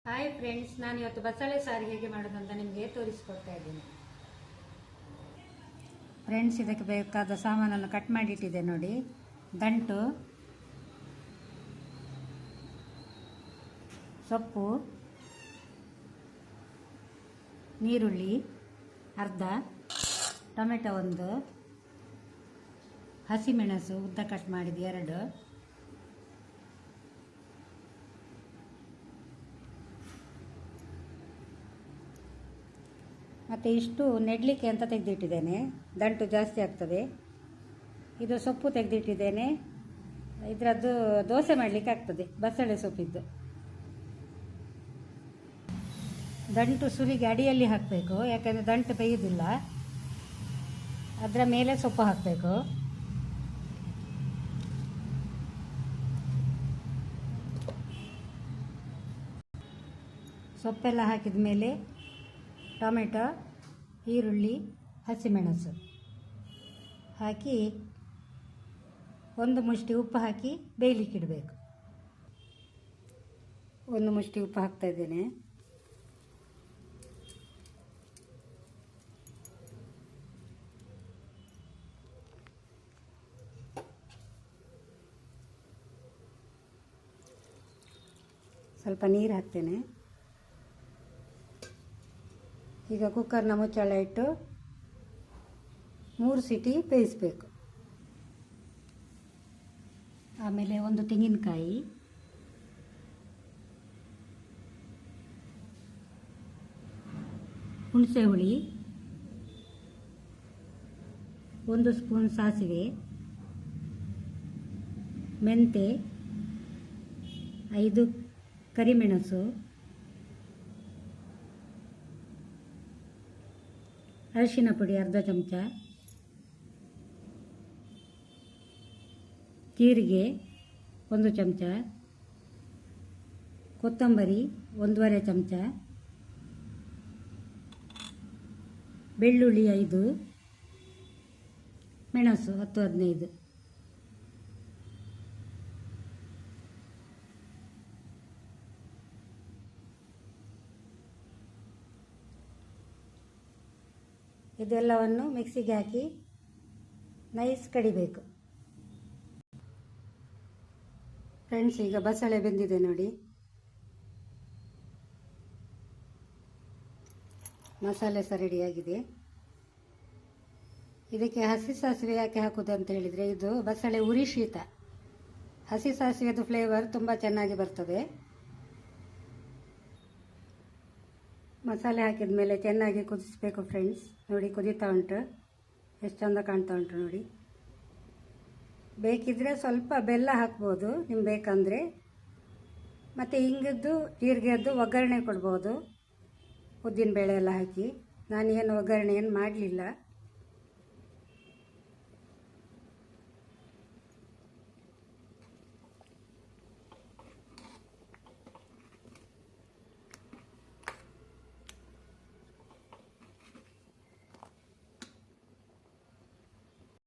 Hi friends, ನಾನು ಇವತ್ತು ಬಸಳೆ ಸಾರು ಹೇಗೆ ಮಾಡೋದು ಅಂತ ನಿಮಗೆ ತೋರಿಸ್ಕೊಡ್ತಾ ಇದ್ದೀನಿ. ಫ್ರೆಂಡ್ಸ್, ಇದಕ್ಕೆ ಬೇಕಾದ ಸಾಮಾನನ್ನು ಕಟ್ ಮಾಡಿಟ್ಟಿದೆ ನೋಡಿ. ದಂಟು, ಸೊಪ್ಪು, ನೀರುಳ್ಳಿ ಅರ್ಧ, ಟೊಮೆಟೊ 1, ಹಸಿಮೆಣಸು ಉದ್ದ ಕಟ್ ಮಾಡಿದ್ದು 2, ಮತ್ತು ಇಷ್ಟು ನೆಡಲಿಕ್ಕೆ ಅಂತ ತೆಗೆದಿಟ್ಟಿದ್ದೇನೆ. ದಂಟು ಜಾಸ್ತಿ ಆಗ್ತದೆ. ಇದು ಸೊಪ್ಪು ತೆಗೆದಿಟ್ಟಿದ್ದೇನೆ. ಇದರದ್ದು ದೋಸೆ ಮಾಡಲಿಕ್ಕೆ ಆಗ್ತದೆ, ಬಸಳೆ ಸೊಪ್ಪಿದ್ದು. ದಂಟು ಸುಲಿಗೆ ಅಡಿಯಲ್ಲಿ ಹಾಕಬೇಕು, ಯಾಕಂದರೆ ದಂಟು ಬೇಯುವುದಿಲ್ಲ. ಅದರ ಮೇಲೆ ಸೊಪ್ಪು ಹಾಕಬೇಕು. ಸೊಪ್ಪೆಲ್ಲ ಹಾಕಿದ ಮೇಲೆ ಟೊಮೆಟೊ, ಈರುಳ್ಳಿ, ಹಸಿಮೆಣಸು ಹಾಕಿ 1 ಮುಷ್ಟಿ ಉಪ್ಪು ಹಾಕಿ ಬೇಯಲಿಕ್ಕಿಡಬೇಕು. 1 ಮುಷ್ಟಿ ಉಪ್ಪು ಹಾಕ್ತಾ ಇದ್ದೇನೆ. ಸ್ವಲ್ಪ ನೀರು ಹಾಕ್ತೇನೆ. ಈಗ ಕುಕ್ಕರ್ನ ಮುಚ್ಚಳ ಇಟ್ಟು 3 ಸೀಟಿ ಬೇಯಿಸಬೇಕು. ಆಮೇಲೆ 1 ತೆಂಗಿನಕಾಯಿ, ಹುಣಸೆ ಹುಳಿ, 1 ಸ್ಪೂನ್ ಸಾಸಿವೆ, ಮೆಂತೆ, 5 ಕರಿಮೆಣಸು, ಅರಿಶಿನ ಪುಡಿ ಅರ್ಧ ಚಮಚ, ಜೀರಿಗೆ 1 ಚಮಚ, ಕೊತ್ತಂಬರಿ 1/2 ಚಮಚ, ಬೆಳ್ಳುಳ್ಳಿ 5, ಮೆಣಸು 10-15. ಇದೆಲ್ಲವನ್ನು ಮಿಕ್ಸಿಗೆ ಹಾಕಿ ನೈಸ್ ಕಡಿಬೇಕು. ಫ್ರೆಂಡ್ಸ್, ಈಗ ಬಸಳೆ ಬೆಂದಿದೆ ನೋಡಿ. ಮಸಾಲೆ ಸಹ ರೆಡಿಯಾಗಿದೆ. ಇದಕ್ಕೆ ಹಸಿ ಸಾಸಿವೆ ಯಾಕೆ ಹಾಕೋದು ಅಂತ ಹೇಳಿದರೆ, ಇದು ಬಸಳೆ ಉರಿ ಶೀತ. ಹಸಿ ಸಾಸಿವೆದು ಫ್ಲೇವರ್ ತುಂಬ ಚೆನ್ನಾಗಿ ಬರ್ತದೆ. ಮಸಾಲೆ ಹಾಕಿದ ಮೇಲೆ ಚೆನ್ನಾಗಿ ಕುದಿಸಬೇಕು ಫ್ರೆಂಡ್ಸ್. ನೋಡಿ, ಕುದೀತಾ ಉಂಟು, ಎಷ್ಟು ಚಂದ ಕಾಣ್ತಾ ಉಂಟು ನೋಡಿ. ಬೇಕಿದ್ರೆ ಸ್ವಲ್ಪ ಬೆಲ್ಲ ಹಾಕ್ಬೋದು ನಿಮ್ಗೆ ಬೇಕಂದರೆ. ಮತ್ತು ಹಿಂಗದ್ದು ಜೀರಿಗೆದ್ದು ಒಗ್ಗರಣೆ ಕೊಡ್ಬೋದು, ಉದ್ದಿನಬೇಳೆ ಎಲ್ಲ ಹಾಕಿ. ನಾನೇನು ಒಗ್ಗರಣೆ ಏನು ಮಾಡಲಿಲ್ಲ.